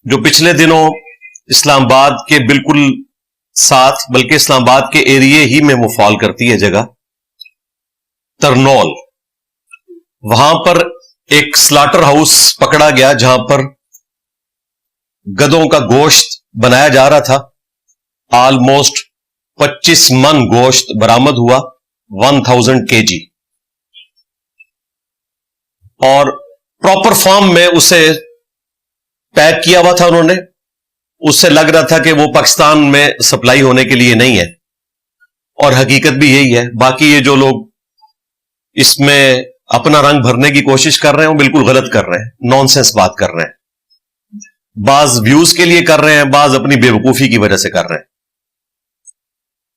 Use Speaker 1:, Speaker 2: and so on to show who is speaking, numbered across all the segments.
Speaker 1: جو پچھلے دنوں اسلام آباد کے بالکل ساتھ بلکہ اسلام آباد کے ایریے ہی میں وہ فال کرتی ہے جگہ ترنول، وہاں پر ایک سلاٹر ہاؤس پکڑا گیا جہاں پر گدوں کا گوشت بنایا جا رہا تھا. آلموسٹ 25 من گوشت برآمد ہوا، 1000 kg، اور پراپر فارم میں اسے پیک کیا ہوا تھا انہوں نے. اس سے لگ رہا تھا کہ وہ پاکستان میں سپلائی ہونے کے لیے نہیں ہے، اور حقیقت بھی یہی ہے. باقی یہ جو لوگ اس میں اپنا رنگ بھرنے کی کوشش کر رہے ہیں وہ بالکل غلط کر رہے ہیں، نان سینس بات کر رہے ہیں. بعض ویوز کے لیے کر رہے ہیں، بعض اپنی بے وقوفی کی وجہ سے کر رہے ہیں.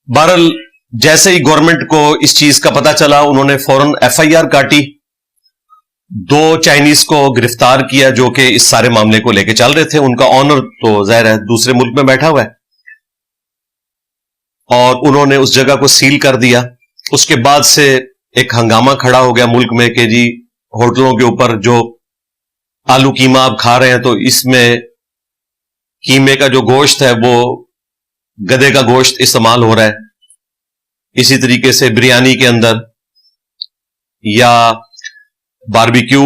Speaker 1: بہرحال جیسے ہی گورنمنٹ کو اس چیز کا پتا چلا انہوں نے فوراً FIR کاٹی، 2 چائنیز کو گرفتار کیا جو کہ اس سارے معاملے کو لے کے چل رہے تھے. ان کا آنر تو ظاہر ہے دوسرے ملک میں بیٹھا ہوا ہے، اور انہوں نے اس جگہ کو سیل کر دیا. اس کے بعد سے ایک ہنگامہ کھڑا ہو گیا ملک میں کہ جی ہوٹلوں کے اوپر جو آلو قیمہ آپ کھا رہے ہیں تو اس میں قیمے کا جو گوشت ہے وہ گدے کا گوشت استعمال ہو رہا ہے. اسی طریقے سے بریانی کے اندر یا باربیکیو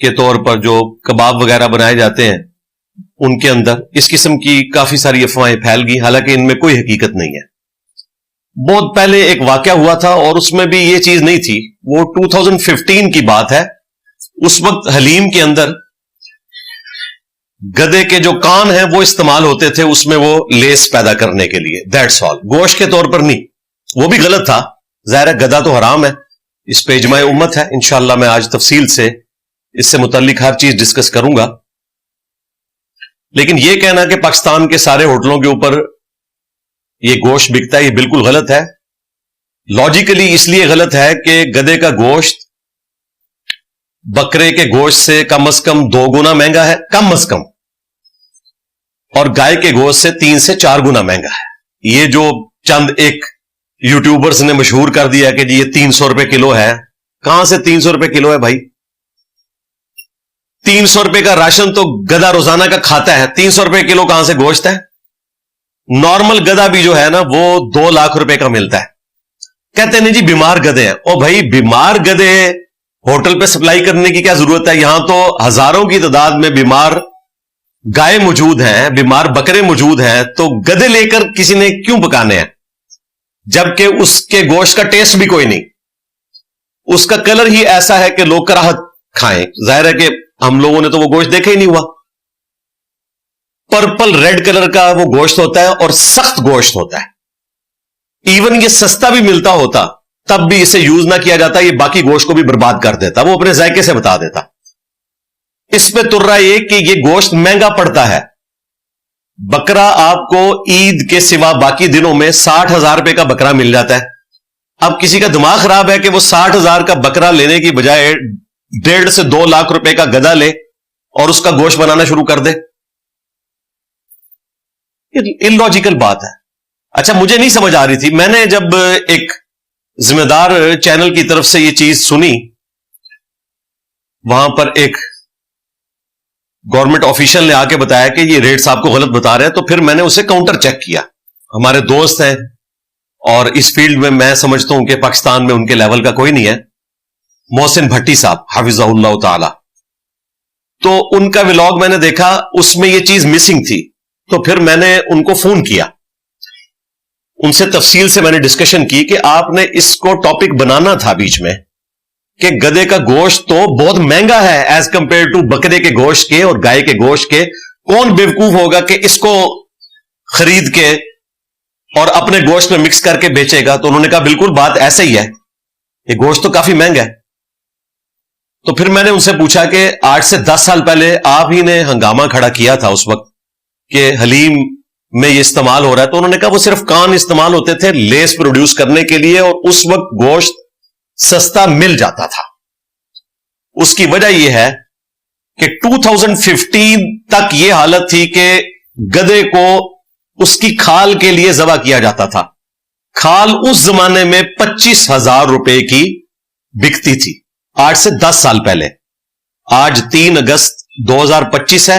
Speaker 1: کے طور پر جو کباب وغیرہ بنائے جاتے ہیں ان کے اندر اس قسم کی کافی ساری افواہیں پھیل گئی، حالانکہ ان میں کوئی حقیقت نہیں ہے. بہت پہلے ایک واقعہ ہوا تھا اور اس میں بھی یہ چیز نہیں تھی، وہ 2015 کی بات ہے. اس وقت حلیم کے اندر گدے کے جو کان ہیں وہ استعمال ہوتے تھے اس میں وہ لیس پیدا کرنے کے لیے، دیٹس آل، گوشت کے طور پر نہیں. وہ بھی غلط تھا، ظاہر ہے گدا تو حرام ہے، اس پہ اجماع امت ہے. انشاءاللہ میں آج تفصیل سے اس سے متعلق ہر چیز ڈسکس کروں گا. لیکن یہ کہنا کہ پاکستان کے سارے ہوٹلوں کے اوپر یہ گوشت بکتا ہے یہ بالکل غلط ہے. لاجیکلی اس لیے غلط ہے کہ گدے کا گوشت بکرے کے گوشت سے کم از کم 2 گنا مہنگا ہے، کم از کم، اور گائے کے گوشت سے 3 سے 4 گنا مہنگا ہے. یہ جو چند ایک یوٹیوبرز نے مشہور کر دیا کہ جی یہ 300 روپے کلو ہے، کہاں سے 300 روپے کلو ہے بھائی؟ 300 روپے کا راشن تو گدا روزانہ کا کھاتا ہے، 300 روپے کلو کہاں سے گوشت ہے؟ نارمل گدا بھی جو ہے نا وہ 2 لاکھ روپے کا ملتا ہے. کہتے نہیں جی بیمار گدے ہیں. او بھائی بیمار گدے ہوٹل پہ سپلائی کرنے کی کیا ضرورت ہے؟ یہاں تو ہزاروں کی تعداد میں بیمار گائے موجود ہیں، بیمار بکرے موجود ہیں، تو گدے لے کر کسی نے کیوں پکانے ہیں جبکہ اس کے گوشت کا ٹیسٹ بھی کوئی نہیں، اس کا کلر ہی ایسا ہے کہ لوگ کراہت کھائیں. ظاہر ہے کہ ہم لوگوں نے تو وہ گوشت دیکھا ہی نہیں ہوا. پرپل ریڈ کلر کا وہ گوشت ہوتا ہے اور سخت گوشت ہوتا ہے. ایون یہ سستا بھی ملتا ہوتا تب بھی اسے یوز نہ کیا جاتا، یہ باقی گوشت کو بھی برباد کر دیتا، وہ اپنے ذائقے سے بتا دیتا. اس پہ تر رہا یہ کہ یہ گوشت مہنگا پڑتا ہے. بکرا آپ کو عید کے سوا باقی دنوں میں 60,000 روپے کا بکرا مل جاتا ہے. اب کسی کا دماغ خراب ہے کہ وہ 60,000 کا بکرا لینے کی بجائے 1.5 سے 2 لاکھ روپے کا گدا لے اور اس کا گوشت بنانا شروع کر دے. اللاجیکل بات ہے. اچھا مجھے نہیں سمجھ آ رہی تھی، میں نے جب ایک ذمہ دار چینل کی طرف سے یہ چیز سنی، وہاں پر ایک گورنمنٹ آفیشل نے آ کے بتایا کہ یہ ریٹس آپ کو غلط بتا رہے ہیں، تو پھر میں نے اسے کاؤنٹر چیک کیا. ہمارے دوست ہیں اور اس فیلڈ میں میں سمجھتا ہوں کہ پاکستان میں ان کے لیول کا کوئی نہیں ہے، محسن بھٹی صاحب حفظہ اللہ تعالی. تو ان کا ولاگ میں نے دیکھا، اس میں یہ چیز مسنگ تھی، تو پھر میں نے ان کو فون کیا، ان سے تفصیل سے میں نے ڈسکشن کی کہ آپ نے اس کو ٹاپک بنانا تھا بیچ میں کہ گدے کا گوشت تو بہت مہنگا ہے ایز کمپیئر ٹو بکرے کے گوشت کے اور گائے کے گوشت کے. کون بیوقوف ہوگا کہ اس کو خرید کے اور اپنے گوشت میں مکس کر کے بیچے گا؟ تو انہوں نے کہا بالکل بات ایسے ہی ہے، یہ گوشت تو کافی مہنگا ہے. تو پھر میں نے ان سے پوچھا کہ 8 سے 10 سال پہلے آپ ہی نے ہنگامہ کھڑا کیا تھا اس وقت کہ حلیم میں یہ استعمال ہو رہا ہے. تو انہوں نے کہا وہ صرف کان استعمال ہوتے تھے لیس پروڈیوس کرنے کے لیے، اور اس وقت گوشت سستا مل جاتا تھا. اس کی وجہ یہ ہے کہ 2015 تک یہ حالت تھی کہ گدے کو اس کی کھال کے لیے ذبح کیا جاتا تھا. کھال اس زمانے میں 25,000 روپے کی بکتی تھی 8 سے 10 سال پہلے. آج 3 اگست 2025 ہے،